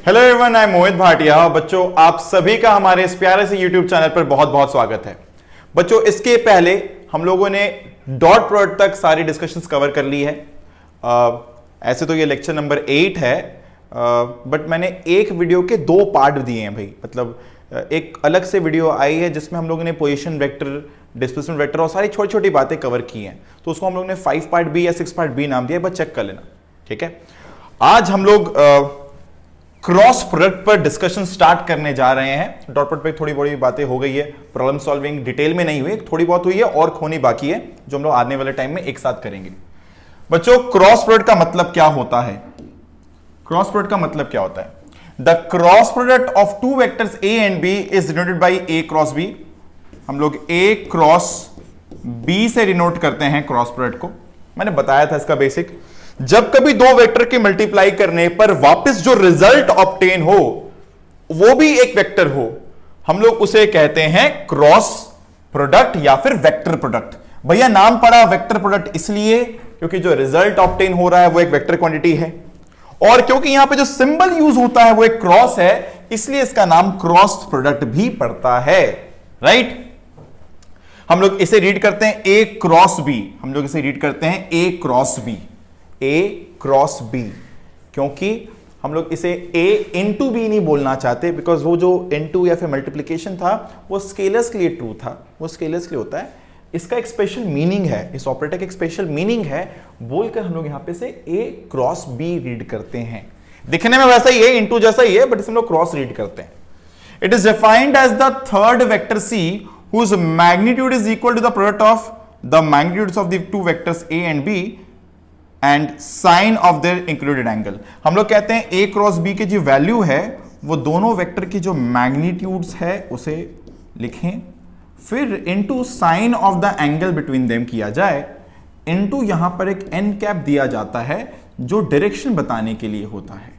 Hello everyone, I am मोहित भाटिया। बच्चों, आप सभी का हमारे इस प्यारे से यूट्यूब चैनल पर बहुत बहुत स्वागत है। बच्चों, इसके पहले हम लोगों ने डॉट प्रोडक्ट तक सारी डिस्कशंस कवर कर ली है। ऐसे तो ये लेक्चर नंबर 8 है, बट मैंने एक वीडियो के 2 पार्ट दिए हैं भाई। मतलब एक अलग से वीडियो आई है जिसमें हम लोगों ने पोजीशन वेक्टर, डिस्प्लेसमेंट वेक्टर और सारी छोटी छोटी बातें कवर की हैं। तो उसको हम लोगों ने 5 पार्ट बी या 6 पार्ट बी नाम दिया, बस चेक कर लेना, ठीक है। आज हम लोग क्रॉस प्रोडक्ट पर डिस्कशन स्टार्ट करने जा रहे हैं। डॉट प्रोडक्ट पे थोड़ी बड़ी बातें हो गई है, प्रॉब्लम सॉल्विंग डिटेल में नहीं हुई, थोड़ी बहुत हुई है और खोनी बाकी है, जो हम लोग आने वाले टाइम में एक साथ करेंगे। बच्चों, क्रॉस प्रोडक्ट का मतलब क्या होता है? क्रॉस प्रोडक्ट का मतलब क्या होता है? The cross product of 2 vectors A and B is denoted by A cross B. हम लोग ए क्रॉस बी से डिनोट करते हैं क्रॉस प्रोडक्ट को। मैंने बताया था इसका बेसिक। जब कभी 2 वेक्टर के मल्टीप्लाई करने पर वापस जो रिजल्ट ऑब्टेन हो वो भी एक वेक्टर हो, हम लोग उसे कहते हैं क्रॉस प्रोडक्ट या फिर वेक्टर प्रोडक्ट। भैया नाम पड़ा वेक्टर प्रोडक्ट इसलिए क्योंकि जो रिजल्ट ऑब्टेन हो रहा है वो एक वेक्टर क्वांटिटी है, और क्योंकि यहां पे जो सिंबल यूज होता है वो एक क्रॉस है, इसलिए इसका नाम क्रॉस प्रोडक्ट भी पड़ता है, राइट। हम लोग इसे रीड करते हैं ए क्रॉस बी। हम लोग इसे रीड करते हैं A cross B, A cross B, क्योंकि हम लोग इसे ए इंटू बी नहीं बोलना चाहते, बिकॉज वो जो इंटू या फिर मल्टीप्लीकेशन था वो स्केलर्स के लिए ट्रू था, वो स्केलर्स के लिए होता है। इसका एक स्पेशल मीनिंग है, इस ऑपरेटर का एक स्पेशल मीनिंग है, बोलकर हम लोग यहां पे से ए क्रॉस बी रीड करते हैं। दिखने में वैसा ही है, इंटू जैसा ही है, बट इसे हम लोग क्रॉस रीड करते हैं। It is defined as the third vector C whose magnitude is equal to the product of the magnitudes of the 2 vectors a and b and sine of their included angle। हम लोग कहते हैं a cross b की जो value है वो दोनों vector की जो मैग्नीट्यूड्स है उसे लिखें, फिर into sine of the angle between them किया जाए, इनटू यहां पर एक n कैप दिया जाता है जो डायरेक्शन बताने के लिए होता है,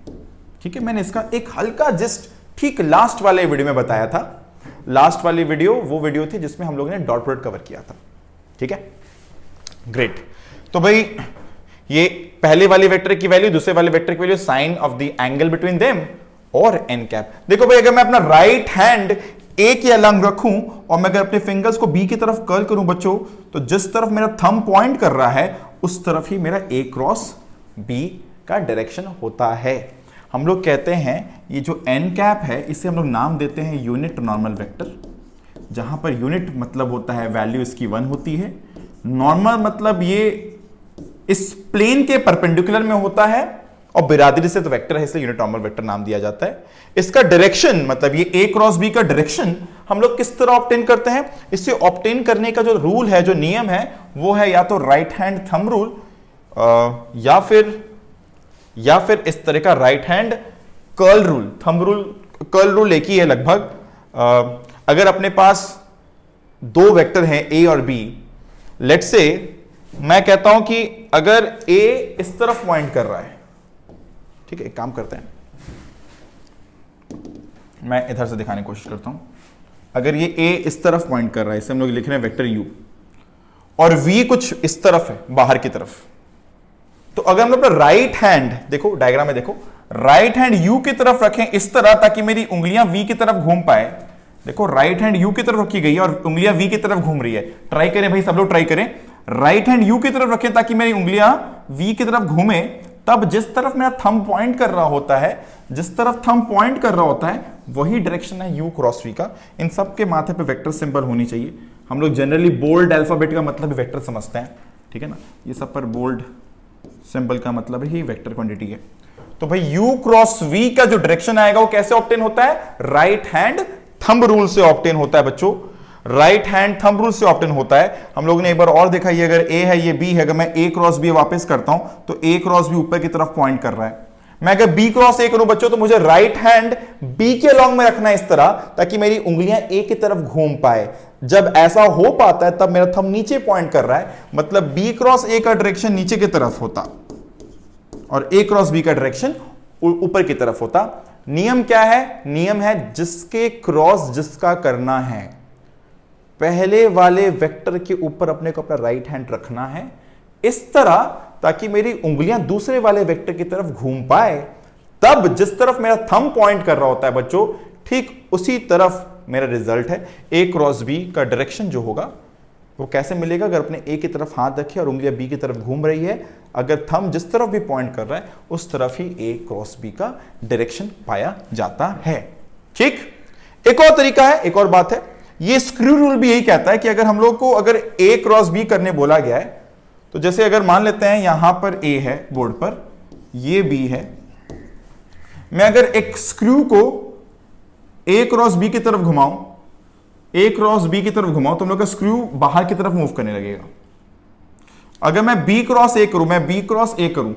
ठीक है। मैंने इसका एक हल्का जस्ट ठीक लास्ट वाले वीडियो में बताया था। लास्ट वाली वीडियो वो वीडियो थी जिसमें हम लोगों ने डॉट प्रोडक्ट कवर किया था, ठीक है, ग्रेट। तो भाई ये पहले वाले वेक्टर की वैल्यू, दूसरे वाले वेक्टर की value, sine of the angle between them और एन कैप। देखो भाई, अगर मैं अपना राइट हैंड ए के अलंग रखूं और मैं अगर अपने फिंगर्स को बी की तरफ कर्ल करूं बच्चों, तो जिस तरफ मेरा थंब पॉइंट कर रहा है उस तरफ ही मेरा ए क्रॉस बी का डायरेक्शन होता है। हम लोग कहते हैं ये जो एन कैप है इसे हम लोग नाम देते हैं यूनिट नॉर्मल वेक्टर, जहां पर यूनिट मतलब होता है वैल्यू इसकी 1 होती है, नॉर्मल मतलब ये इस प्लेन के परपेंडिकुलर में होता है, और बिरादरी से तो वेक्टर है इसलिए यूनिट नॉर्मल वेक्टर नाम दिया जाता है। इसका डायरेक्शन मतलब ये ए क्रॉस बी का डायरेक्शन हम लोग किस तरह ऑब्टेन करते हैं? इससे ऑब्टेन करने का जो रूल है, जो नियम है, वो है या तो राइट हैंड थंब रूल या फिर इस तरह का right hand curl rule. Thumb rule, curl rule एक ही है लगभग। अगर अपने पास 2 वेक्टर हैं ए और बी, लेट्स से मैं कहता हूं कि अगर ए इस तरफ पॉइंट कर रहा है, ठीक है, एक काम करते हैं, मैं इधर से दिखाने की कोशिश करता हूं। अगर ये ए इस तरफ पॉइंट कर रहा है, इसे हम लोग लिख रहे हैं वेक्टर यू, और वी कुछ इस तरफ है, बाहर की तरफ, तो अगर हम लोग राइट हैंड, देखो डायग्राम में देखो, राइट हैंड यू की तरफ रखें इस तरह ताकि मेरी उंगलियां वी की तरफ घूम पाए। देखो राइट हैंड यू की तरफ रखी गई है और उंगलियां वी की तरफ घूम रही है। ट्राई करें भाई, सब लोग ट्राई करें। राइट हैंड यू की तरफ रखें ताकि मेरी उंगलियां वी की तरफ घूमे, तब जिस तरफ मेरा थंब पॉइंट कर रहा होता है, जिस तरफ थंब पॉइंट कर रहा होता है वही डायरेक्शन है यू क्रॉस वी का। इन सब के माथे पे वेक्टर सिंबल होनी चाहिए। हम लोग जनरली बोल्ड अल्फाबेट का मतलब वेक्टर समझते हैं, ठीक है ना। ये सब पर बोल्ड सिंबल का मतलब ही वेक्टर क्वांटिटी है। तो भाई u क्रॉस v का जो डायरेक्शन आएगा वो कैसे ऑब्टेन होता है? राइट हैंड थंब रूल से ऑब्टेन होता है बच्चों, राइट हैंड थंब रूल से ऑब्टेन होता है। हम लोगों ने एक बार और देखा, ये अगर a है, ये b है, अगर मैं a क्रॉस b वापस करता हूं तो a क्रॉस b ऊपर की तरफ पॉइंट कर रहा है। मैं अगर b क्रॉस a करूं बच्चों तो मुझे राइट हैंड b के अलॉन्ग में रखना है इस तरह ताकि मेरी उंगलियां a की तरफ घूम पाए। जब ऐसा हो पाता है तब मेरा थंब नीचे पॉइंट कर रहा है, मतलब b क्रॉस a का डायरेक्शन नीचे की तरफ होता और a क्रॉस b का डायरेक्शन ऊपर की तरफ होता। नियम क्या है? नियम है जिसके क्रॉस जिसका करना है, पहले वाले वेक्टर के ऊपर अपने को अपना राइट हैंड रखना है इस तरह ताकि मेरी उंगलियां दूसरे वाले वेक्टर की तरफ घूम पाए, तब जिस तरफ मेरा थंब पॉइंट कर रहा होता है बच्चों, ठीक उसी तरफ मेरा रिजल्ट है। ए क्रॉस बी का डायरेक्शन जो होगा वो कैसे मिलेगा? अगर अपने ए की तरफ हाथ रखे और उंगलियां बी की तरफ घूम रही है, अगर थंब जिस तरफ भी पॉइंट कर रहा है उस तरफ ही ए क्रॉस बी का डायरेक्शन पाया जाता है। ठीक, एक और तरीका है, एक और बात है, ये स्क्रू रूल भी यही कहता है कि अगर हम लोग को अगर ए क्रॉस बी करने बोला गया है, तो जैसे अगर मान लेते हैं यहां पर ए है बोर्ड पर, ये बी है, मैं अगर एक स्क्रू को ए क्रॉस बी की तरफ घुमाऊं, ए क्रॉस बी की तरफ घुमाऊं, तो हम लोग का स्क्रू बाहर की तरफ मूव करने लगेगा। अगर मैं बी क्रॉस ए करूं, मैं बी क्रॉस ए करूं,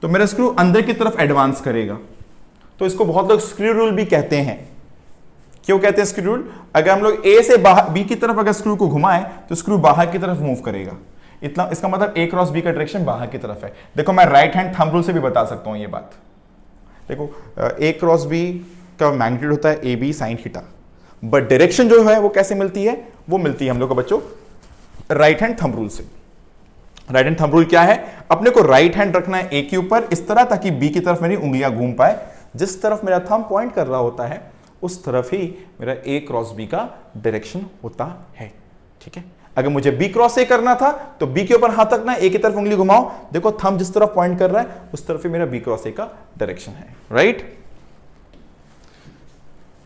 तो मेरा स्क्रू अंदर की तरफ एडवांस करेगा। तो इसको बहुत लोग स्क्रू रूल भी कहते हैं। क्यों कहते हैं स्क्रू रूल? अगर हम लोग ए से बाहर बी की तरफ अगर स्क्रू को घुमाएं तो स्क्रू बाहर की तरफ मूव करेगा। इतना इसका मतलब ए क्रॉस बी का डायरेक्शन बाहर की तरफ है। देखो मैं राइट हैंड थंब रूल से भी बता सकता हूं ये बात। देखो ए क्रॉस बी का मैग्नीट्यूड होता है A B sine theta, but direction जो है वो कैसे मिलती है? वो मिलती है हम लोग को बच्चों राइट हैंड थंब रूल से। राइट हैंड थंब रूल क्या है? अपने को राइट हैंड रखना है ए के ऊपर इस तरह ताकि बी की तरफ मेरी उंगलियां घूम पाए। जिस तरफ मेरा थंब पॉइंट कर रहा होता है उस तरफ ही मेरा ए क्रॉस बी का डायरेक्शन होता है। ठीक है, अगर मुझे बी क्रॉस ए करना था तो बी के ऊपर हाथ रखना है, ए की तरफ उंगली घुमाओ, देखो थंब जिस तरफ पॉइंट कर रहा है उस तरफ ही मेरा बी क्रॉस ए का डायरेक्शन है। राइट,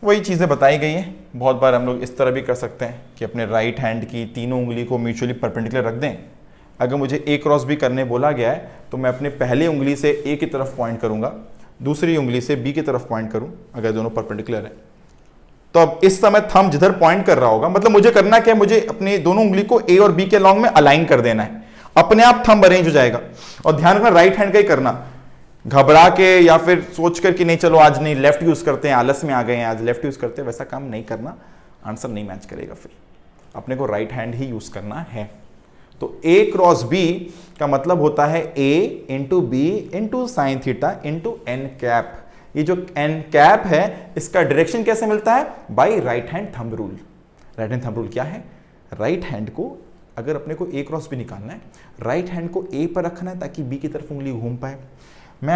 वही चीजें बताई गई हैं। बहुत बार हम लोग इस तरह भी कर सकते हैं कि अपने राइट हैंड की तीनों उंगली को म्यूचुअली परपेंडिकुलर रख दें। अगर मुझे ए क्रॉस बी करने बोला गया है तो मैं अपने पहली उंगली से ए की तरफ पॉइंट करूंगा, दूसरी उंगली से बी की तरफ पॉइंट करूं, अगर दोनों परपेंडिकुलर है। तो अब इस समय थंब जिधर पॉइंट कर रहा होगा, मतलब मुझे करना क्या है, मुझे अपनी दोनों उंगली को ए और बी के लॉन्ग में अलाइन कर देना है, अपने आप थंब अरेंज हो जाएगा। और ध्यान रखना राइट हैंड का ही करना, घबरा के या फिर सोच कर कि नहीं चलो आज नहीं लेफ्ट यूज करते हैं, आलस में आ गए हैं आज लेफ्ट यूज करते हैं, वैसा काम नहीं करना, आंसर नहीं मैच करेगा। फिर अपने को राइट हैंड ही यूज करना है। तो ए क्रॉस बी का मतलब होता है A into B into sine theta into N cap. ये जो एन कैप है इसका डायरेक्शन कैसे मिलता है? By right hand thumb rule. Right hand thumb rule क्या है? राइट हैंड को अगर अपने को ए क्रॉस बी निकालना है, राइट हैंड को ए पर रखना है ताकि बी की तरफ उंगली घूम पाए। मैं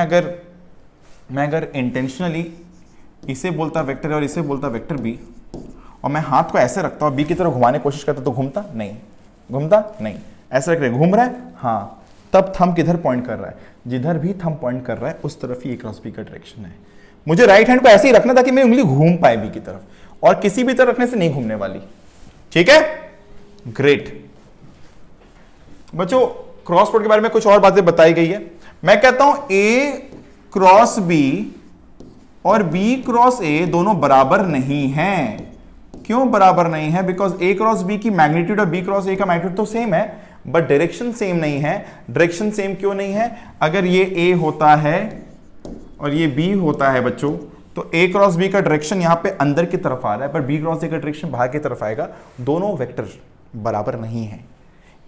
अगर इंटेंशनली इसे बोलता वेक्टर और इसे बोलता वेक्टर बी, और मैं हाथ को ऐसे रखता हूं बी की तरफ घुमाने की कोशिश करता तो घूमता नहीं, ऐसे रख रहे घूम रहा है, हाँ, तब थंब किधर पॉइंट कर रहा है? जिधर भी थंब पॉइंट कर रहा है उस तरफ ही ए क्रॉस बी का डायरेक्शन है। मुझे राइट हैंड को ऐसे ही रखना ताकि मेरी उंगली घूम पाए बी की तरफ, और किसी भी तरफ रखने से नहीं घूमने वाली। ठीक है, ग्रेट। बच्चों क्रॉस प्रोडक्ट के बारे में कुछ और बातें बताई गई है। मैं कहता हूं ए क्रॉस बी और बी क्रॉस ए दोनों बराबर नहीं हैं। क्यों बराबर नहीं है? बिकॉज ए क्रॉस बी की मैग्नीट्यूड और बी क्रॉस ए का मैग्नीट्यूड तो सेम है, बट डायरेक्शन सेम नहीं है। डायरेक्शन सेम क्यों नहीं है? अगर ये ए होता है और ये बी होता है बच्चों, तो ए क्रॉस बी का डायरेक्शन यहां पे अंदर की तरफ आ रहा है, पर बी क्रॉस ए का डायरेक्शन बाहर की तरफ आएगा। दोनों वेक्टर बराबर नहीं है।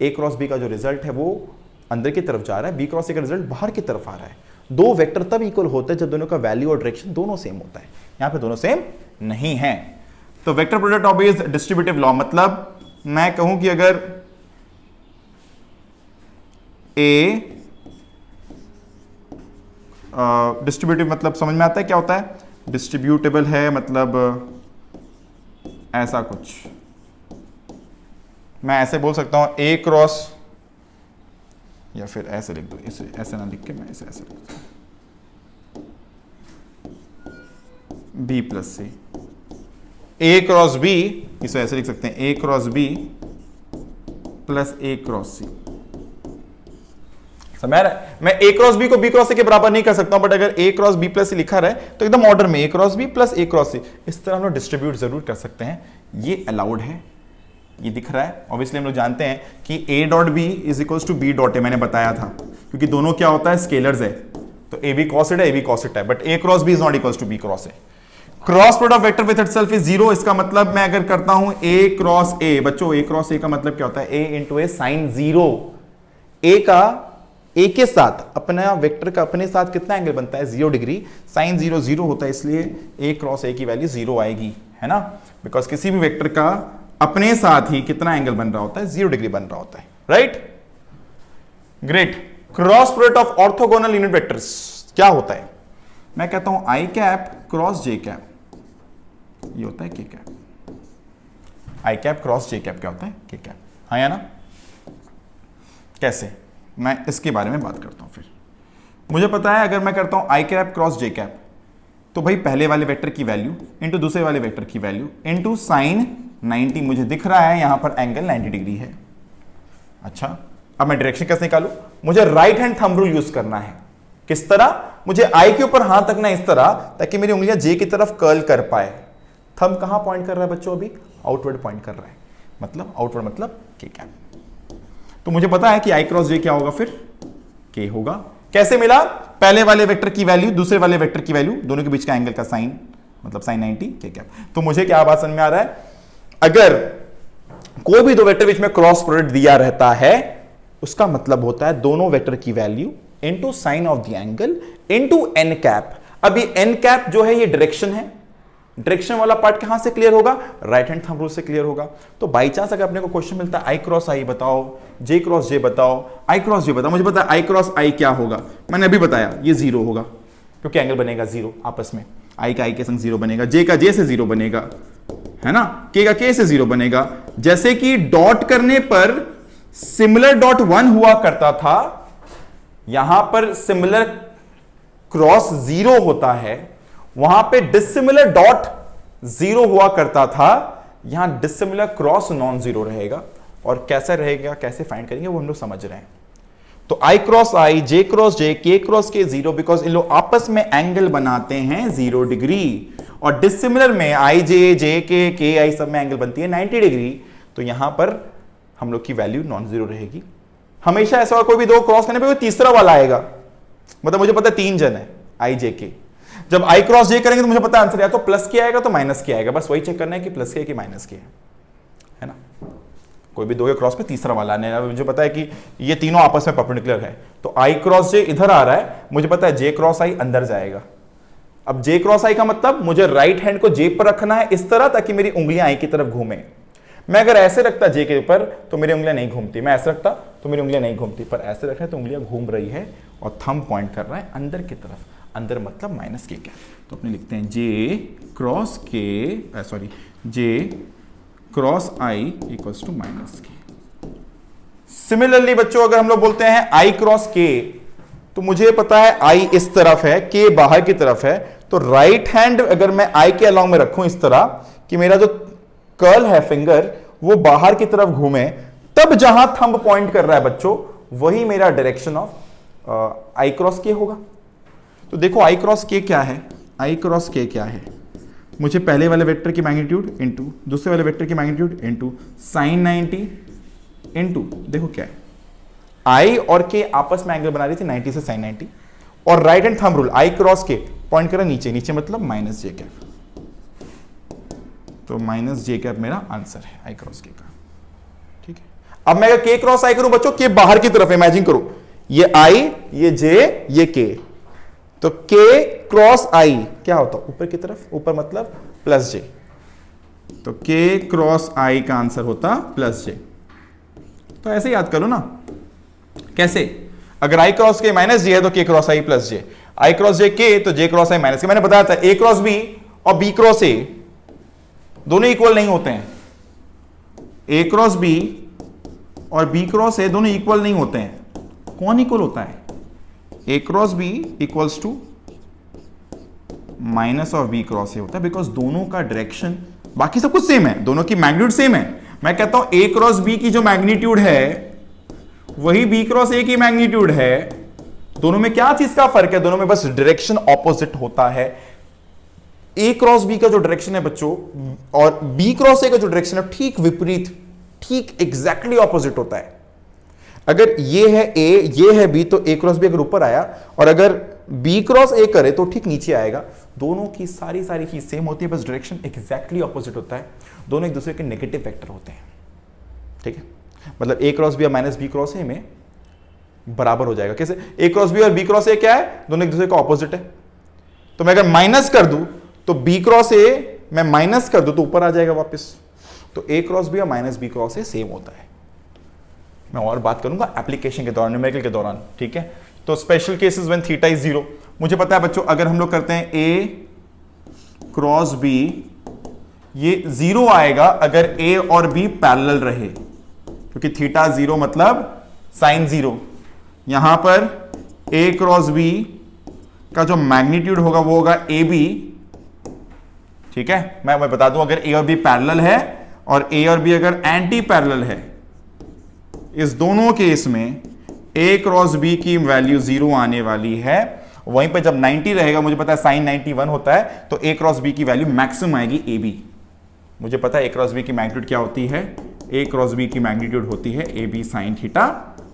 ए क्रॉस बी का जो रिजल्ट है वो अंदर की तरफ जा रहा है, बी क्रॉस ए का रिजल्ट बाहर की तरफ आ रहा है। दो वेक्टर तब इक्वल होते हैं जब दोनों का वैल्यू और डायरेक्शन दोनों सेम होता है। यहां पे दोनों सेम नहीं है। तो vector product obvious distributive law, मतलब मैं कहूं कि अगर ए डिस्ट्रीब्यूटिव मतलब समझ में आता है क्या होता है? डिस्ट्रीब्यूटेबल है मतलब ऐसा कुछ, मैं ऐसे बोल सकता हूं ए क्रॉस, या फिर ऐसे लिख दो, इसे ऐसे ना लिख के मैं इसे ऐसे लिख दूं, बी प्लस सी, ए क्रॉस बी, इसे ऐसे लिख सकते हैं A cross B plus A cross सी। समझ रहा है? मैं ए क्रॉस बी को बी क्रॉस सी के बराबर नहीं कर सकता हूं, बट अगर ए क्रॉस बी प्लस सी लिखा रहे तो एकदम ऑर्डर में ए क्रॉस बी प्लस ए क्रॉस सी, इस तरह हम लोग डिस्ट्रीब्यूट जरूर कर सकते हैं। ये अलाउड है, ये दिख रहा है। ऑब्वियसली हम लोग जानते हैं कि A dot B is equals to B dot A, मैंने बताया था, क्योंकि दोनों क्या होता है? स्केलर्स है। तो ए बी कॉस इट है, ए बी कॉस इट है, but A cross B is not equals to B cross A. Cross product of vector with itself is zero. इसका मतलब मैं अगर करता हूं ए क्रॉस ए, बच्चों ए क्रॉस ए का मतलब क्या होता है? A into A sine zero. ए का ए के साथ अपना वेक्टर का अपने साथ कितना एंगल बनता है? 0 डिग्री। साइन 0 0 होता है, इसलिए ए क्रॉस ए की वैल्यू 0 आएगी, है ना? बिकॉज किसी भी वेक्टर का अपने साथ ही कितना एंगल बन रहा होता है? 0 डिग्री बन रहा होता है। Right, great. Cross product of orthogonal unit vectors क्या होता है? मैं कहता हूं आई कैप क्रॉस जे कैप, ये होता है के कैप। आई कैप क्रॉस जे कैप क्या होता है? के कैप। हाँ या ना? कैसे? मैं इसके बारे में बात करता हूं। फिर मुझे पता है अगर मैं करता हूं आई कैप क्रॉस जे कैप, तो भाई पहले वाले वेक्टर की वैल्यू इंटू दूसरे वाले वेक्टर की वैल्यू इंटू साइन 90, मुझे दिख रहा है यहां पर एंगल 90 डिग्री है। अच्छा, अब मैं डायरेक्शन कैसे निकालू? मुझे right hand thumb rule use करना है। किस तरह? मुझे आई के ऊपर हाथ रखना इस तरह ताकि मेरी उंगलियां जे की तरफ कर्ल कर पाए। थंब कहां पॉइंट कर रहा है बच्चों? अभी आउटवर्ड पॉइंट कर रहा है, मतलब आउटवर्ड मतलब के कैप। तो मुझे पता है कि आई क्रॉस जे क्या होगा? फिर के होगा। कैसे मिला? पहले वाले वेक्टर की वैल्यू दूसरे वाले वेक्टर की वैल्यू, दोनों के बीच का एंगल का साइन, मतलब साइन 90 के कैप। तो मुझे क्या बात समझ में आ रहा है? अगर कोई भी दो वेक्टर बीच में क्रॉस प्रोडक्ट दिया रहता है, उसका मतलब होता है दोनों वेक्टर की value into sine of the angle into N cap. अब ये एन कैप जो है ये डायरेक्शन है, डायरेक्शन वाला पार्ट कहां से क्लियर होगा? राइट हैंड थंब रूल से क्लियर होगा। तो बाई चांस अगर अपने को क्वेश्चन मिलता है आई क्रॉस आई बताओ, जे क्रॉस जे बताओ, आई क्रॉस जे बताओ, मुझे पता है आई क्रॉस आई क्या होगा, मैंने अभी बताया ये जीरो होगा क्योंकि एंगल बनेगा जीरो आपस में। आई का आई के संग जीरो बनेगा, जे का जे से जीरो बनेगा, है ना, के का के से जीरो बनेगा। जैसे कि डॉट करने पर सिमिलर डॉट 1 हुआ करता था, यहां पर सिमिलर क्रॉस जीरो होता है, वहां पे डिसिमिलर डॉट जीरो हुआ करता था, यहां डिसिमिलर क्रॉस नॉन जीरो रहेगा। और कैसा रहेगा, कैसे फाइंड करेंगे वो हम लोग समझ रहे हैं। तो आई क्रॉस आई, जे क्रॉस जे, के क्रॉस के जीरो, बिकॉज इन लोग आपस में एंगल बनाते हैं 0 डिग्री। और डिसिमिलर में आई जे, जे के आई सब में एंगल बनती है 90 डिग्री। तो यहां पर हम लोग की वैल्यू नॉन जीरो रहेगी हमेशा। ऐसा कोई भी दो क्रॉस करने पे कोई तीसरा वाला आएगा, मतलब मुझे पता है 3 जन है आई जे के। जब आई क्रॉस जे करेंगे तो मुझे पता है आंसर या तो प्लस के आएगा तो माइनस के आएगा, बस वही चेक करना है कि प्लस के कि माइनस के है ना। कोई भी दो के क्रॉस पे तीसरा वाला आने, मुझे पता है कि ये तीनों आपस में परपेंडिकुलर है, तो आई क्रॉस जे इधर आ रहा है, मुझे पता है जे क्रॉस आई अंदर जाएगा। अब जे क्रॉस आई का मतलब मुझे राइट हैंड को जे पर रखना है इस तरह ताकि मेरी उंगलियां आई की तरफ घूमे। मैं अगर ऐसे रखता जे के ऊपर तो मेरी उंगलियां नहीं घूमती, मैं ऐसे रखता तो मेरी उंगलियां नहीं घूमती, पर ऐसे रखना है तो उंगलियां घूम रही है और थंब पॉइंट कर रहा है अंदर की तरफ। अंदर मतलब माइनस के क्या, तो अपने लिखते हैं J cross K, sorry J cross I equals to minus K. Similarly बच्चों अगर हम लोग बोलते हैं आई क्रॉस के, तो मुझे पता है आई इस तरफ है, के बाहर की तरफ है, तो राइट हैंड अगर मैं आई के अलॉन्ग में रखूं इस तरह कि मेरा जो कर्ल है फिंगर वो बाहर की तरफ घूमे, तब जहां थंब पॉइंट कर रहा है बच्चों वही मेरा डायरेक्शन ऑफ आई क्रॉस के होगा। तो देखो आई क्रॉस के क्या है, आई क्रॉस के क्या है, मुझे पहले वाले वेक्टर की मैग्नीट्यूड इंटू दूसरे वाले वेक्टर की मैग्नीट्यूड इंटू साइन 90 इंटू, देखो क्या है, आई और के आपस में एंगल बना रही थी 90 से साइन 90, और right hand thumb rule I cross के पॉइंट करा नीचे, नीचे मतलब माइनस जे कैप, तो माइनस जे कैप मेरा आंसर है आई क्रॉस के का। ठीक है, अब मैं अगर के क्रॉस आई करूं बच्चों, के बाहर की तरफ इमेजिन करो, ये आई, ये जे, ये के, तो के क्रॉस आई क्या होता है ऊपर की तरफ, ऊपर मतलब प्लस जे, तो के क्रॉस आई का आंसर होता प्लस जे। तो ऐसे याद करो ना, कैसे, अगर आई क्रॉस के माइनस जे है तो के क्रॉस आई प्लस जे, आई क्रॉस जे के तो जे क्रॉस आई माइनस के। मैंने बताया था ए क्रॉस बी और बी क्रॉस ए दोनों इक्वल नहीं होते हैं, ए क्रॉस बी और बी क्रॉस ए दोनों इक्वल नहीं होते हैं। कौन इक्वल होता है, A cross B equals to minus of B cross A होता है, बिकॉज दोनों का डायरेक्शन, बाकी सब कुछ सेम है, दोनों की मैग्नीट्यूड सेम है। मैं कहता हूं ए क्रॉस बी की जो मैग्नीट्यूड है वही बी क्रॉस ए की मैग्नीट्यूड है। दोनों में क्या चीज का फर्क है, दोनों में बस डायरेक्शन ऑपोजिट होता है। ए क्रॉस बी का जो डायरेक्शन है बच्चों और बी क्रॉस ए का जो डायरेक्शन है ठीक विपरीत, ठीक एग्जैक्टली ऑपोजिट होता है। अगर ये है ए, ये है बी, तो ए क्रॉस बी अगर ऊपर आया और अगर बी क्रॉस ए करे तो ठीक नीचे आएगा। दोनों की सारी चीज सेम होती है, बस डायरेक्शन एग्जैक्टली ऑपोजिट होता है। दोनों एक दूसरे के नेगेटिव वेक्टर होते हैं। ठीक है, मतलब ए क्रॉस बी और माइनस बी क्रॉस ए में बराबर हो जाएगा। कैसे, ए क्रॉस बी और बी क्रॉस ए क्या है, दोनों एक दूसरे का ऑपोजिट है। तो मैं अगर माइनस कर दूं तो बी क्रॉस ए मैं माइनस कर दूं तो ऊपर आ जाएगा वापस। तो ए क्रॉस बी और minus B cross A same होता है। मैं और बात करूंगा एप्लीकेशन के दौरान, न्यूमेरिकल के दौरान। ठीक है, तो special cases when theta is 0, मुझे पता है बच्चों, अगर हम लोग करते हैं ए क्रॉस बी, ये 0 आएगा अगर ए और बी पैरेलल रहे, क्योंकि थीटा 0 मतलब साइन 0। यहां पर ए क्रॉस बी का जो मैग्नीट्यूड होगा वो होगा ए बी। ठीक है, मैं बता दूं, अगर ए और बी पैरेलल है और ए और बी अगर एंटी पैरेलल है, इस दोनों केस में ए क्रॉस बी की वैल्यू 0 आने वाली है। वहीं पे जब 90 रहेगा, मुझे पता है साइन 91 होता है, तो ए क्रॉस बी की वैल्यू मैक्सिमम आएगी ए बी। मुझे पता है ए क्रॉस बी की मैग्नीट्यूड क्या होती है, ए क्रॉस बी की मैग्नीट्यूड होती है ए बी साइन थीटा,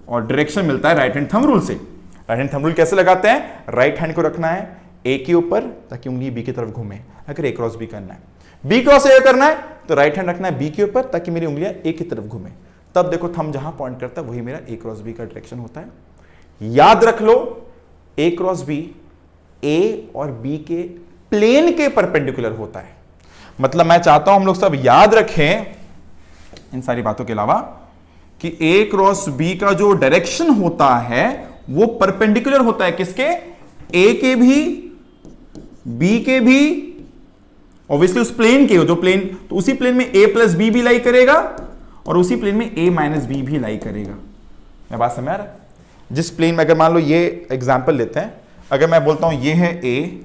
और डायरेक्शन मिलता है राइट हैंड थंब रूल से। राइट हैंड थंब रूल कैसे लगाते हैं, राइट हैंड को रखना है ए के ऊपर ताकि उंगली बी की तरफ घूमे, अगर ए क्रॉस बी करना है। बी क्रॉस ए करना है तो राइट हैंड रखना है बी के ऊपर ताकि मेरी उंगलियां ए की तरफ घूमे। तब देखो थंब जहां पॉइंट करता है वही मेरा ए क्रॉस बी का डायरेक्शन होता है। याद रख लो, ए क्रॉस बी ए और बी के प्लेन के परपेंडिकुलर होता है। मतलब मैं चाहता हूं हम लोग सब याद रखें इन सारी बातों के अलावा कि ए क्रॉस बी का जो डायरेक्शन होता है वो परपेंडिकुलर होता है किसके, ए के भी, बी के भी, ऑब्वियसली उस प्लेन के, जो प्लेन, तो उसी प्लेन में ए प्लस बी भी लाई करेगा और उसी प्लेन में ए माइनस बी भी लाई करेगा। मैं बात समझ आ रहा है? जिस प्लेन में, अगर मान लो ये एग्जांपल लेते हैं, अगर मैं बोलता हूं ये है ए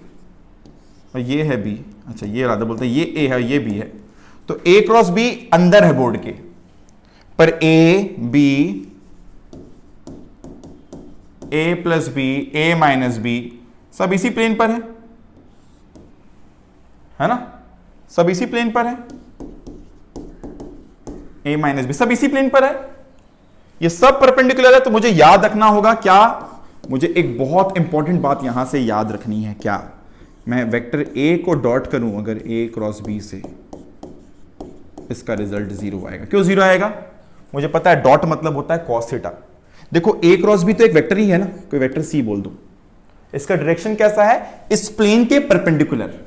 और ये है बी, अच्छा ये राधा बोलते हैं ये ए है ये बी है, तो ए क्रॉस बी अंदर है बोर्ड के, पर A B, A plus B, A minus B सब इसी प्लेन पर है ना, सब इसी प्लेन पर है, ए माइनस बी सब इसी प्लेन पर है, ये सब परपेंडिकुलर है। तो मुझे याद रखना होगा क्या, मुझे एक बहुत इंपॉर्टेंट बात यहां से याद रखनी है। क्या, मैं वेक्टर ए को डॉट करूं अगर ए क्रॉस बी से, इसका रिजल्ट 0 आएगा। क्यों 0 आएगा, मुझे पता है डॉट मतलब होता है कॉस थीटा। देखो ए क्रॉस बी तो एक वेक्टर ही है ना, कोई वेक्टर सी बोल दो, इसका डायरेक्शन कैसा है, इस प्लेन के परपेंडिकुलर।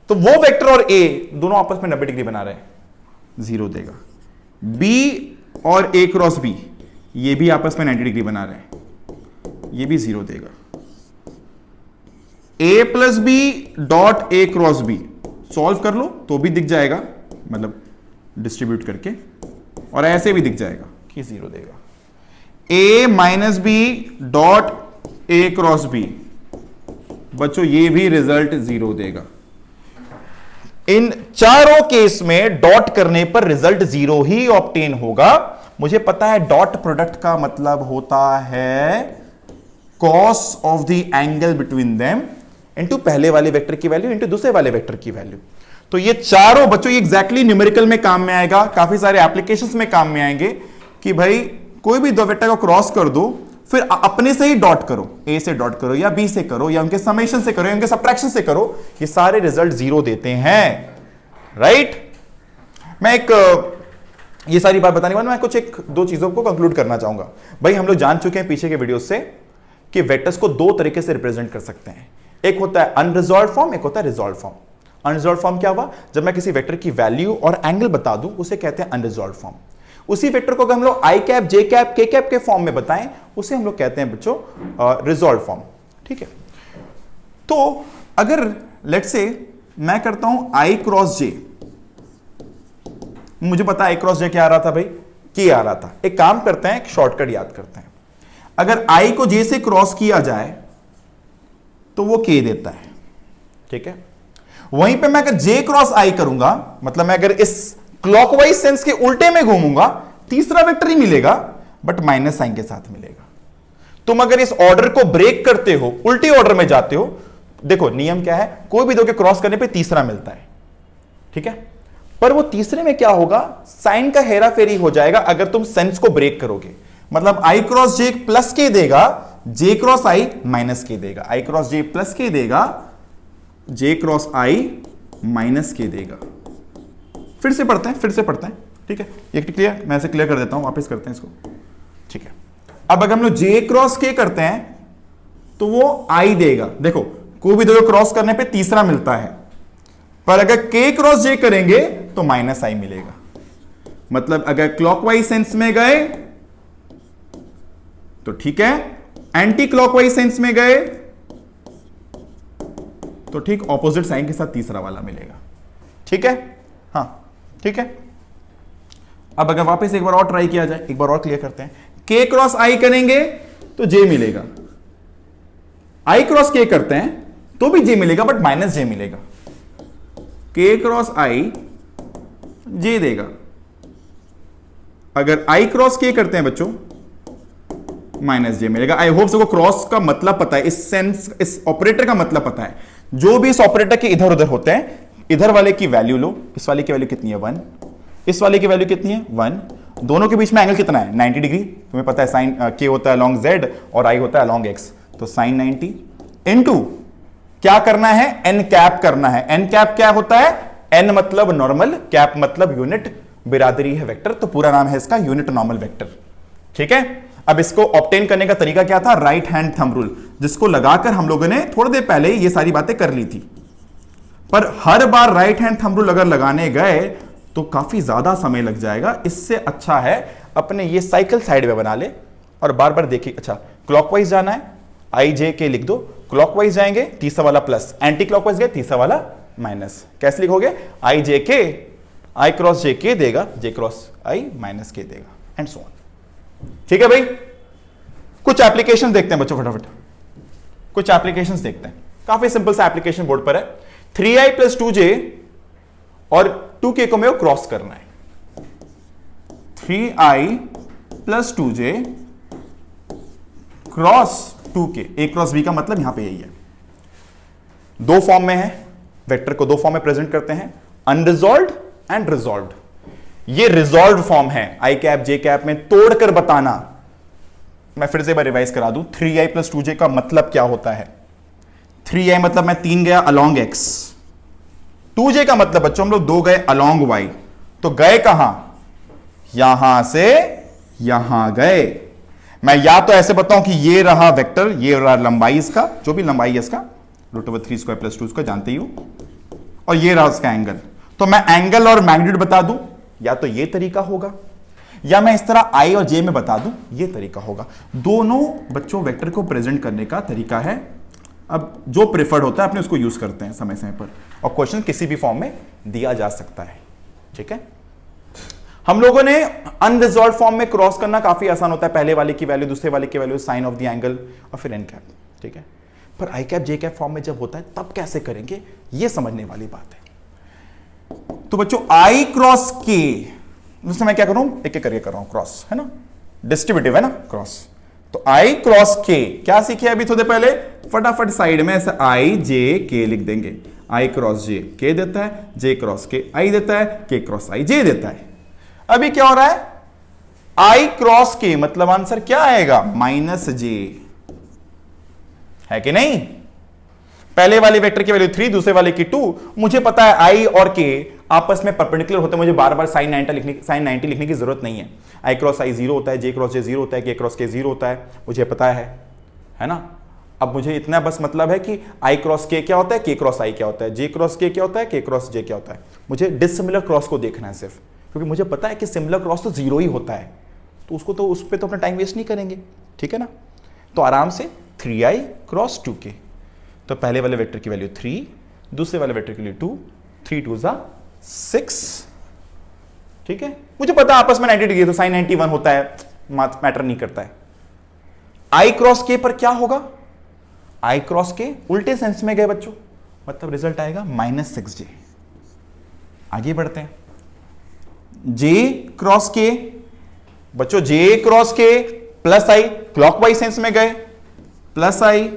तो वो वेक्टर और ए दोनों आपस में 90 डिग्री बना रहे हैं, 0 देगा। बी और ए क्रॉस बी ये भी आपस में 90 डिग्री बना रहे हैं, ये भी 0 देगा। A plus B dot A cross B solve कर लो तो भी दिख जाएगा, मतलब डिस्ट्रीब्यूट करके, और ऐसे भी दिख जाएगा कि 0 देगा। A minus B dot A cross B, बच्चों ये भी रिजल्ट 0 देगा। इन चारों केस में डॉट करने पर रिजल्ट 0 ही ऑब्टेन होगा। मुझे पता है डॉट प्रोडक्ट का मतलब होता है cos of the angle between them into पहले वाले वेक्टर की वैल्यू इनटू दूसरे वाले वेक्टर की वैल्यू। तो ये चारों बच्चों ये एग्जैक्टली न्यूमेरिकल में काम में आएगा, काफी सारे एप्लीकेशंस में काम में आएंगे कि भाई कोई भी दो वेक्टर को क्रॉस कर दो, फिर अपने से ही डॉट करो, ए से डॉट करो या बी से करो या उनके समेशन से करो या उनके सब्ट्रैक्शन से करो, ये सारे रिजल्ट 0 देते हैं। राइट, मैं एक ये सारी बात बताने के बाद मैं कुछ एक दो चीजों को कंक्लूड करना चाहूंगा। भाई हम लोग जान चुके हैं पीछे के वीडियो से कि वेक्टर्स को दो तरीके से रिप्रेजेंट कर सकते हैं, एक होता है अनरिजॉल्व फॉर्म, एक होता है रिजॉल्व फॉर्म। अनरिजॉल्व फॉर्म क्या हुआ, जब मैं किसी वेक्टर की वैल्यू और एंगल बता दूं उसे कहते हैं अनरिजॉल्व फॉर्म। उसी वेक्टर को अगर हम लोग आई कैप, जे कैप, के कैप के फॉर्म में बताएं उसे हम लोग कहते हैं बच्चों रिजॉल्व फॉर्म। ठीक है, तो अगर लेट्स से मैं करता हूं आई क्रॉस जे, मुझे पता है आई क्रॉस जे क्या आ रहा था भाई, के आ रहा था। एक काम करते हैं, एक शॉर्टकट याद करते हैं, अगर आई को जे से क्रॉस किया जाए तो वो के देता है। ठीक है, वहीं पे मैं अगर जे क्रॉस आई करूंगा, मतलब मैं अगर इस क्लॉकवाइज सेंस के उल्टे में घूमूंगा, तीसरा वेक्टर ही मिलेगा बट माइनस साइन के साथ मिलेगा। तुम अगर इस ऑर्डर को ब्रेक करते हो, उल्टे ऑर्डर में जाते हो, देखो नियम क्या है, कोई भी दो के क्रॉस करने पे तीसरा मिलता है। ठीक है, पर वो तीसरे में क्या होगा, साइन का हेरा फेरी हो जाएगा अगर तुम सेंस को ब्रेक करोगे। मतलब आई क्रॉस जे प्लस के देगा, जे क्रॉस आई माइनस के देगा, आई क्रॉस जे प्लस के देगा, जे क्रॉस आई माइनस के देगा। फिर से पढ़ते हैं, ठीक है, ये क्लियर, मैं ऐसे क्लियर कर देता हूं, वापस करते हैं इसको। ठीक है, अब अगर हम लोग जे क्रॉस के करते हैं तो वो आई देगा। देखो कोई भी दो क्रॉस करने पे तीसरा मिलता है, पर अगर के क्रॉस जे करेंगे तो माइनस आई मिलेगा। मतलब अगर क्लॉकवाइज सेंस में गए तो ठीक है, एंटी क्लॉकवाइज सेंस में गए तो ठीक ऑपोजिट साइन के साथ तीसरा वाला मिलेगा। ठीक है, हाँ ठीक है। अब अगर वापस एक बार और ट्राई किया जाए, एक बार और क्लियर करते हैं। K क्रॉस I करेंगे तो J मिलेगा, I क्रॉस K करते हैं तो भी J मिलेगा, बट माइनस J मिलेगा। K क्रॉस I J देगा। अगर I क्रॉस K करते हैं बच्चों, माइनस J मिलेगा। आई होप सबको क्रॉस का मतलब पता है, इस सेंस, इस ऑपरेटर का मतलब पता है। जो भी इस ऑपरेटर के इधर उधर होते हैं, इधर वाले की वैल्यू लो, इस वाले की वैल्यू कितनी है 1, इस वाले की वैल्यू कितनी है 1, दोनों के बीच में एंगल कितना है 90 डिग्री। तुम्हें पता है साइन K होता है अलॉन्ग Z और I होता है अलॉन्ग X, तो साइन 90 इनटू क्या करना है, n कैप करना है। n कैप क्या होता है, n मतलब नॉर्मल, कैप मतलब यूनिट, बिरादरी है वेक्टर, तो पूरा नाम है इसका यूनिट नॉर्मल वेक्टर। ठीक है, अब इसको ऑब्टेन करने का तरीका क्या था, राइट हैंड थंब रूल, जिसको लगाकर हम लोगों ने थोड़ी देर पहले ये सारी बातें कर ली थी। पर हर बार राइट हैंड थंब रूल अगर लगाने गए तो काफी ज्यादा समय लग जाएगा। इससे अच्छा है अपने ये साइकिल साइड में बना ले और बार बार देखिए। अच्छा, क्लॉकवाइज जाना है, आई जे के लिख दो, क्लॉकवाइज जाएंगे तीसरा वाला प्लस, एंटी क्लॉकवाइज गए तीसरा वाला माइनस। कैसे लिखोगे, आई जे के, आई क्रॉस जे के देगा, जे क्रॉस आई माइनस के देगा, एंड सो ऑन। ठीक है भाई, कुछ एप्लीकेशन देखते हैं बच्चों फटाफट, कुछ एप्लीकेशंस देखते हैं। काफी सिंपल सा एप्लीकेशन बोर्ड पर है। 3i प्लस 2j और 2k को मेरे क्रॉस करना है। 3i plus 2j cross 2k, a cross b का मतलब यहां पे यही है। दो फॉर्म में है, वेक्टर को दो फॉर्म में प्रेजेंट करते हैं, अनरिजॉल्व्ड एंड रिजॉल्व्ड। ये रिजॉल्व फॉर्म है, आई कैप जे कैप में तोड़कर बताना। मैं फिर से एक बार रिवाइज करा दूं, 3i प्लस 2j का मतलब क्या होता है। 3i मतलब मैं 3 गया अलॉन्ग x, 2j का मतलब बच्चों हम लोग 2 गए अलॉन्ग y, तो गए कहां, यहां से यहां गए। मैं या तो ऐसे बताऊं कि ये रहा वेक्टर, ये रहा लंबाई इसका, जो भी लंबाई है इसका, √3 स्क्वायर प्लस 2 स्क्वायर जानते ही हो, और ये रहा उसका एंगल। तो मैं एंगल और मैग्नीट्यूड बता दूं, या तो ये तरीका होगा, या मैं इस तरह I और J में बता दूं, ये तरीका होगा। दोनों बच्चों वेक्टर को प्रेजेंट करने का तरीका है। अब जो प्रेफर्ड होता है अपने उसको यूज करते हैं समय समय पर, और क्वेश्चन किसी भी फॉर्म में दिया जा सकता है। ठीक है, हम लोगों ने अनरिजॉल्व फॉर्म में क्रॉस करना काफी आसान होता है, पहले वाले की वैल्यू दूसरे वाले की value, sine of the angle और फिर एन कैप। ठीक है, पर I cap J cap form में जब होता है तब कैसे करेंगे, ये समझने वाली बात है। तो बच्चों आई क्रॉस के, उसमें मैं क्या करूं, एक एक करके कर रहा हूं, क्रॉस है ना, डिस्ट्रीब्यूटिव है ना क्रॉस। तो आई क्रॉस के क्या सीखे अभी थोड़े पहले, फटाफट साइड में ऐसे आई जे के लिख देंगे। आई क्रॉस जे के देता है, जे क्रॉस के आई देता है, के क्रॉस आई जे देता है। अभी क्या हो रहा है, आई क्रॉस के मतलब आंसर क्या आएगा, माइनस जे, है कि नहीं। पहले वाले वेक्टर की वैल्यू 3, दूसरे वाले की 2। मुझे पता है आई और के आपस में परपेंडिकुलर होते हैं, मुझे बार बार साइन 90 लिखने की जरूरत नहीं है। आई क्रॉस आई 0 होता है, जे क्रॉस जे 0 होता है, के क्रॉस के 0 होता है, मुझे पता है ना। अब मुझे इतना बस मतलब है कि आई क्रॉस के क्या होता है, के क्रॉस आई क्या होता है, जे क्रॉस के क्या होता है, के क्रॉस जे क्या होता है। मुझे डिसिमिलर क्रॉस को देखना है सिर्फ, क्योंकि मुझे पता है कि सिमिलर क्रॉस तो 0 ही होता है, तो उसको तो उस पर तो अपना टाइम वेस्ट नहीं करेंगे। ठीक है ना, तो आराम से 3i क्रॉस 2k, तो पहले वाले वेक्टर की वैल्यू 3, दूसरे वाले वेक्टर के लिए 2, 3 2 6। ठीक है, मुझे पता आपस में 90 डिग्री, तो साइन 91 होता है, मैटर नहीं करता है। आई क्रॉस के पर क्या होगा, आई क्रॉस के उल्टे सेंस में गए बच्चों, मतलब रिजल्ट आएगा -6j। आगे बढ़ते हैं, जे क्रॉस के बच्चों, जे क्रॉस के प्लस आई, क्लॉकवाइज सेंस में गए, प्लस आई,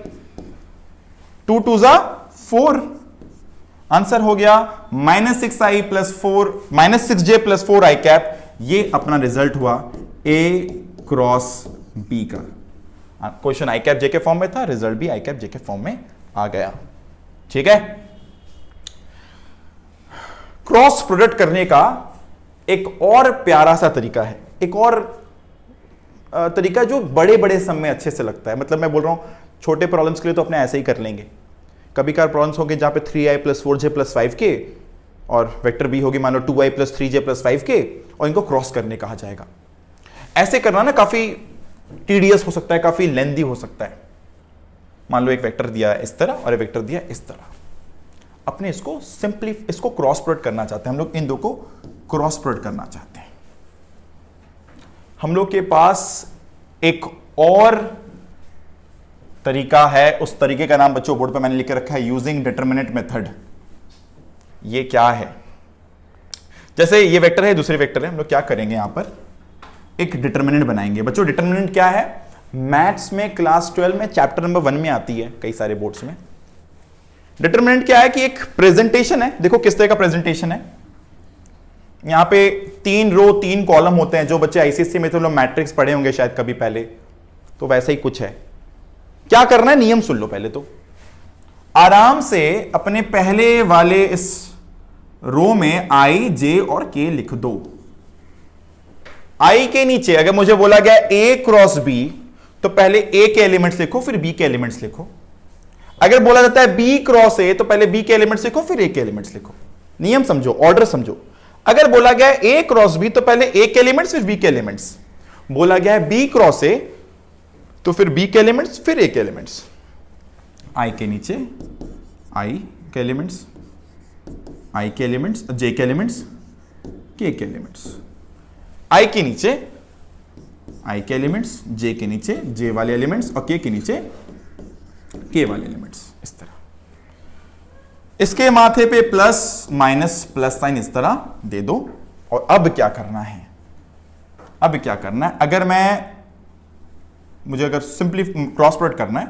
2 2 4, आंसर हो गया -6i plus 4, -6j plus 4i cap. ये अपना रिजल्ट हुआ a क्रॉस b का। क्वेश्चन आई कैप जे के फॉर्म में था, रिजल्ट भी आई कैप जे के फॉर्म में आ गया। ठीक है, क्रॉस प्रोडक्ट करने का एक और प्यारा सा तरीका है, एक और तरीका जो बड़े बड़े सम में अच्छे से लगता है। मतलब मैं बोल रहा हूं छोटे प्रॉब्लम्स के लिए तो अपने ऐसे ही कर लेंगे, कभी कभार प्रॉब्लम्स होंगे जहां पे 3i plus 4j plus 5k और वेक्टर बी होगी मान लो 2i plus 3j plus 5k, और इनको क्रॉस करने कहा जाएगा। ऐसे करना ना काफी टीडियस हो सकता है, काफी लेंदी हो सकता है। मान लो एक वेक्टर दिया है इस तरह और एक वेक्टर दिया इस तरह, अपने इसको क्रॉस प्रोडक्ट करना चाहते हैं, हम लोग इन दो को क्रॉस प्रोडक्ट करना चाहते हैं। हम लोग के पास एक और तरीका है, उस तरीके का नाम बच्चों बोर्ड पे मैंने लिख के रखा है, यूजिंग डिटरमिनेंट मेथड। ये क्या है? जैसे ये वेक्टर है, दूसरे वेक्टर है, हम लोग क्या करेंगे, यहां पर एक डिटरमिनेंट बनाएंगे। बच्चों डिटरमिनेंट क्या है? मैथ्स में क्लास 12 में चैप्टर नंबर 1 में आती है, कई सारे बोर्ड्स में। डिटरमिनेंट क्या है कि एक प्रेजेंटेशन है। देखो किस तरह का प्रेजेंटेशन है। यहां पे 3 रो 3 कॉलम होते हैं। जो बच्चे आईसीएससी में तो लोग मैट्रिक्स पढ़े होंगे शायद कभी पहले, तो वैसा ही कुछ है। क्या करना है, नियम सुन लो पहले तो। आराम से अपने पहले वाले इस रो में आई, जे और के लिख दो। आई के नीचे अगर मुझे बोला गया ए क्रॉस बी, तो पहले ए के एलिमेंट्स लिखो फिर बी के एलिमेंट्स लिखो। अगर बोला जाता है बी क्रॉस ए, तो पहले बी के एलिमेंट्स लिखो फिर ए के एलिमेंट्स लिखो। नियम समझो, ऑर्डर समझो। अगर बोला गया है ए क्रॉस बी, तो पहले ए के एलिमेंट्स फिर बी के एलिमेंट्स। बोला गया है बी क्रॉस ए, तो फिर बी के एलिमेंट्स फिर ए के एलिमेंट्स। आई के नीचे आई के एलिमेंट्स, आई के एलिमेंट्स, जे के एलिमेंट्स, के एलिमेंट्स। आई के नीचे आई के एलिमेंट्स, जे के नीचे जे वाले एलिमेंट्स और के नीचे के वाले एलिमेंट्स। इस तरह इसके माथे पे प्लस माइनस प्लस साइन इस तरह दे दो। और अब क्या करना है, अब क्या करना है, मुझे अगर सिंपली क्रॉस प्रोडक्ट करना है,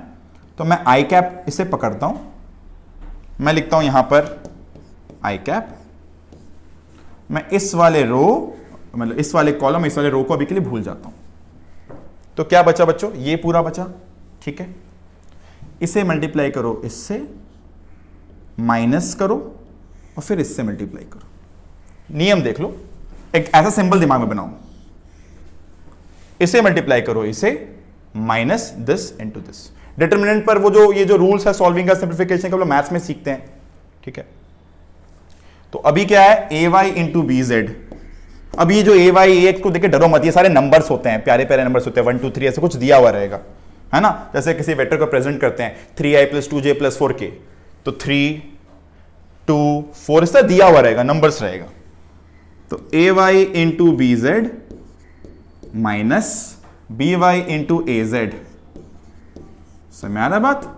तो मैं आई कैप इसे पकड़ता हूं, मैं लिखता हूं यहां पर आई कैप। मैं इस वाले रो, मतलब इस वाले कॉलम, इस वाले रो को अभी के लिए भूल जाता हूं। तो क्या बचा बच्चों, ये पूरा बचा। ठीक है, इसे मल्टीप्लाई करो इससे, माइनस करो और फिर इससे मल्टीप्लाई करो। नियम देख लो, एक ऐसा सिंबल दिमाग में बनाओ, इसे मल्टीप्लाई करो इसे, minus this into this. Determinant पर वो जो ये जो रूल्स है सॉल्विंग का, सिंप्लीफिकेशन का, वो मैथ्स में सीखते हैं। ठीक है, तो अभी क्या है, ए वाई इंटू बी जेड। अब ये जो ए वाई ए एक्स को देखे डरो मत, ये सारे नंबर्स होते हैं, प्यारे प्यारे नंबर्स होते हैं, 1 2 3 ऐसे कुछ दिया हुआ रहेगा, है ना। जैसे किसी वेक्टर को प्रेजेंट करते हैं 3i + 2j + 4k, तो 3 2 4 इस तरह दिया हुआ रहेगा, नंबर्स रहेगा। तो A Y into B Z minus B Y into A Z. समझ में आ रहा बात?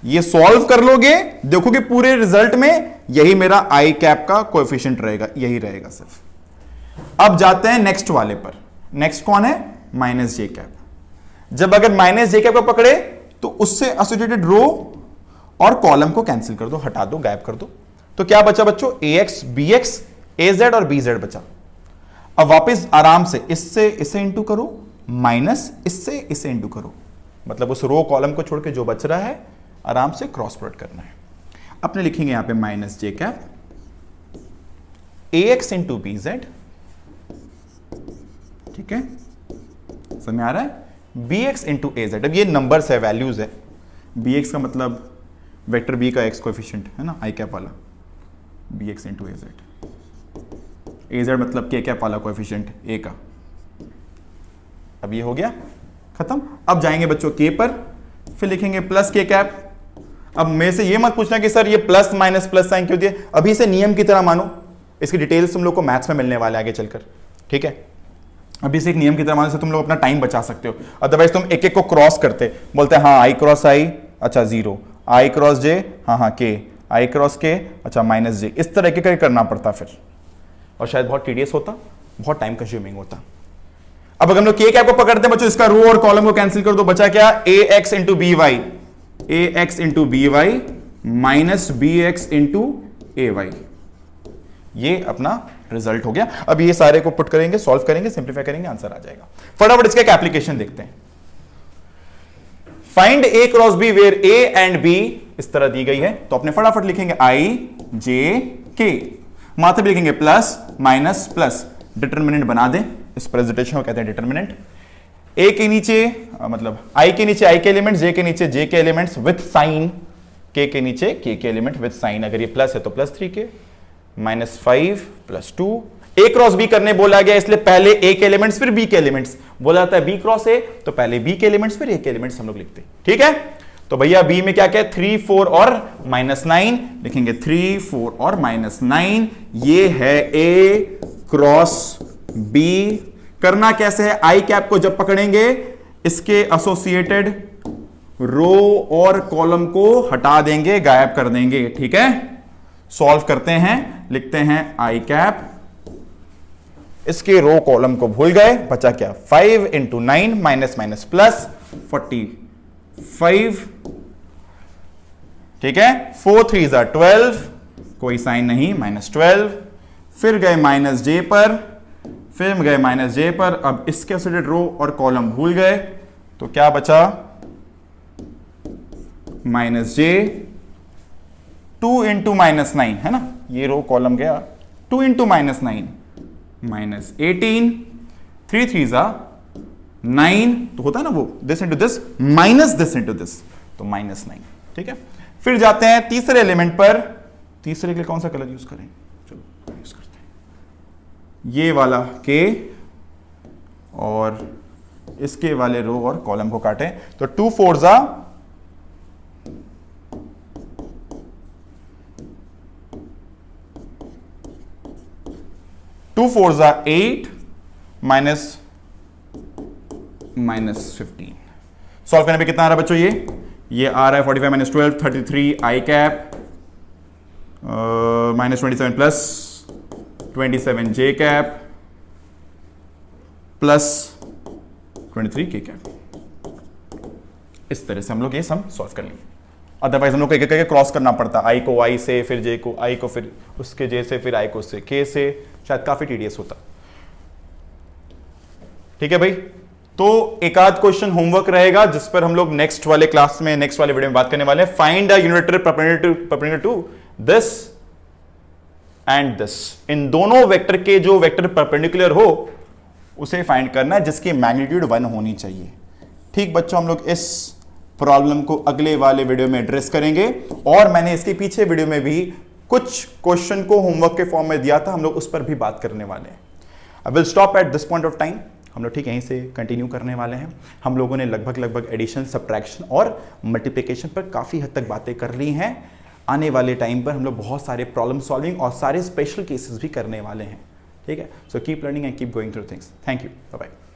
ये सॉल्व कर लोगे, देखोगे पूरे रिजल्ट में यही मेरा आई कैप का कोएफिशिएंट रहेगा, यही रहेगा सिर्फ। अब जाते हैं नेक्स्ट वाले पर। नेक्स्ट कौन है, माइनस जे कैप। जब अगर माइनस जे कैप को पकड़े, तो उससे एसोसिएटेड रो और कॉलम को कैंसिल कर दो, हटा दो, गायब कर दो। तो क्या बचा बच्चों, ए एक्स बी एक्स, ए जेड और बी जेड बचा। अब वापस आराम से इससे इसे इंटू करो, माइनस इससे इसे इंटू करो, मतलब उस रो कॉलम को छोड़ के जो बच रहा है आराम से क्रॉस प्रोडक्ट करना है। अपने लिखेंगे यहां पे minus J cap A X into B Z. ठीक है, समझ में आ रहा है, B X into A Z. अब ये नंबर्स है, वैल्यूज है। बी एक्स का मतलब वेक्टर बी का एक्स कोएफिशिएंट है ना, आई कैप वाला, B X into A Z. A Z मतलब के कैप वाला कोएफिशिएंट ए का। अब ये हो गया खत्म। अब जाएंगे बच्चों के पर, फिर लिखेंगे प्लस के कैप। अब मेरे से ये मत पूछना कि सर ये प्लस माइनस प्लस साइन क्यों दिया, अभी से नियम की तरह मानो। इसकी डिटेल्स तुम लोग को मैथ्स में मिलने वाले आगे चलकर। ठीक है, अभी से एक नियम की तरह मानो से तुम लोग अपना टाइम बचा सकते हो। अदरवाइज तुम एक एक को क्रॉस करते, बोलते हैं हाँ आई क्रॉस आई, अच्छा 0, आई क्रॉस जे, हाँ के, आई क्रॉस के, अच्छा माइनस जे। इस तरह के करना पड़ता फिर, और शायद बहुत टीडियस होता, बहुत टाइम कंज्यूमिंग होता। अब अगर हम लोग के कैप को पकड़ते हैं बच्चों, इसका रो और कॉलम को कैंसिल कर दो, बचा क्या, A X into B Y, A X into B Y minus B X into A Y. ये अपना रिजल्ट हो गया। अब ये सारे को पुट करेंगे, सॉल्व करेंगे, सिंप्लीफाई करेंगे, आंसर आ जाएगा। फटाफट इसका एक एप्लीकेशन देखते हैं। Find A cross B where A and B इस तरह दी गई है, तो अपने फटाफट लिखेंगे आई जे के, माथे पे लिखेंगे प्लस माइनस प्लस, डिटरमिनेंट बना दें। इस प्रेजेंटेशन को कहते हैं डिटरमिनेंट। ए के नीचे मतलब आई के नीचे आई के एलिमेंट्स, जे के नीचे जे के एलिमेंट्स विथ साइन, के नीचे के एलिमेंट विथ साइन। अगर ये प्लस है तो प्लस 3 के, -5 + 2। ए क्रॉस बी करने बोला गया, इसलिए पहले ए के एलिमेंट्स फिर बी के एलिमेंट्स। बोला जाता है बी क्रॉस ए, तो पहले बी के एलिमेंट्स फिर ए के एलिमेंट्स हम लोग लिखते हैं। ठीक है, तो भैया बी में क्या क्या है, 3 4 और -9 लिखेंगे, 3 4 और -9, ये है ए क्रॉस बी। करना कैसे है, आई कैप को जब पकड़ेंगे इसके एसोसिएटेड रो और कॉलम को हटा देंगे, गायब कर देंगे, ठीक है। सॉल्व करते हैं, लिखते हैं आई कैप, इसके रो कॉलम को भूल गए, बचा क्या, 5 इंटू 9 माइनस माइनस प्लस 45, ठीक है। 4 3 12, कोई साइन नहीं, -12, फिर गए माइनस जे पर, फिर गए माइनस जे पर। अब इसके एसोसिएटेड रो और कॉलम भूल गए, तो क्या बचा, माइनस जे, 2 इंटू -9 है ना, ये रो कॉलम गया, 2 इंटू -9 -18, 3 3 9, तो होता है ना वो this into this minus this into this, तो -9, ठीक है। फिर जाते हैं तीसरे एलिमेंट पर, तीसरे के लिए कौन सा कलर यूज करें, चलो यूज करते हैं ये वाला के, और इसके वाले रो और कॉलम को काटें, तो 2 4 2 4 8 माइनस 15। सॉल्व करने पे कितना आ रहा है बच्चों, ये आ रहा है 45 माइनस 12 33 आई कैप, -27 प्लस 27 जे कैप प्लस 23 के कैप। इस तरह से हम लोग ये सम सॉल्व कर लेंगे, अदरवाइज हम लोग को एक एक क्रॉस करना पड़ता, आई को आई से, फिर जे को आई को, फिर उसके जे से, फिर आई को उससे के से, शायद काफी टीडियस होता। ठीक है भाई, तो एक आध क्वेश्चन होमवर्क रहेगा जिस पर हम लोग नेक्स्ट वाले क्लास में, नेक्स्ट वाले वीडियो में बात करने वाले हैं। Find a unit vector perpendicular to this and this, इन दोनों वेक्टर के जो वेक्टर परपेंडिकुलर हो उसे फाइंड करना है, जिसकी मैग्नीट्यूड 1 होनी चाहिए। ठीक बच्चों, हम लोग इस प्रॉब्लम को अगले वाले वीडियो में एड्रेस करेंगे, और मैंने इसके पीछे वीडियो में भी कुछ क्वेश्चन को होमवर्क के फॉर्म में दिया था, हम लोग उस पर भी बात करने वाले हैं। I will stop at this point of time, हम लोग ठीक यहीं से कंटिन्यू करने वाले हैं। हम लोगों ने लगभग एडिशन, सब्ट्रैक्शन और मल्टीप्लिकेशन पर काफ़ी हद तक बातें कर ली हैं। आने वाले टाइम पर हम लोग बहुत सारे प्रॉब्लम सॉल्विंग और सारे स्पेशल केसेस भी करने वाले हैं। ठीक है, so keep learning and keep going through things. Thank you, bye bye.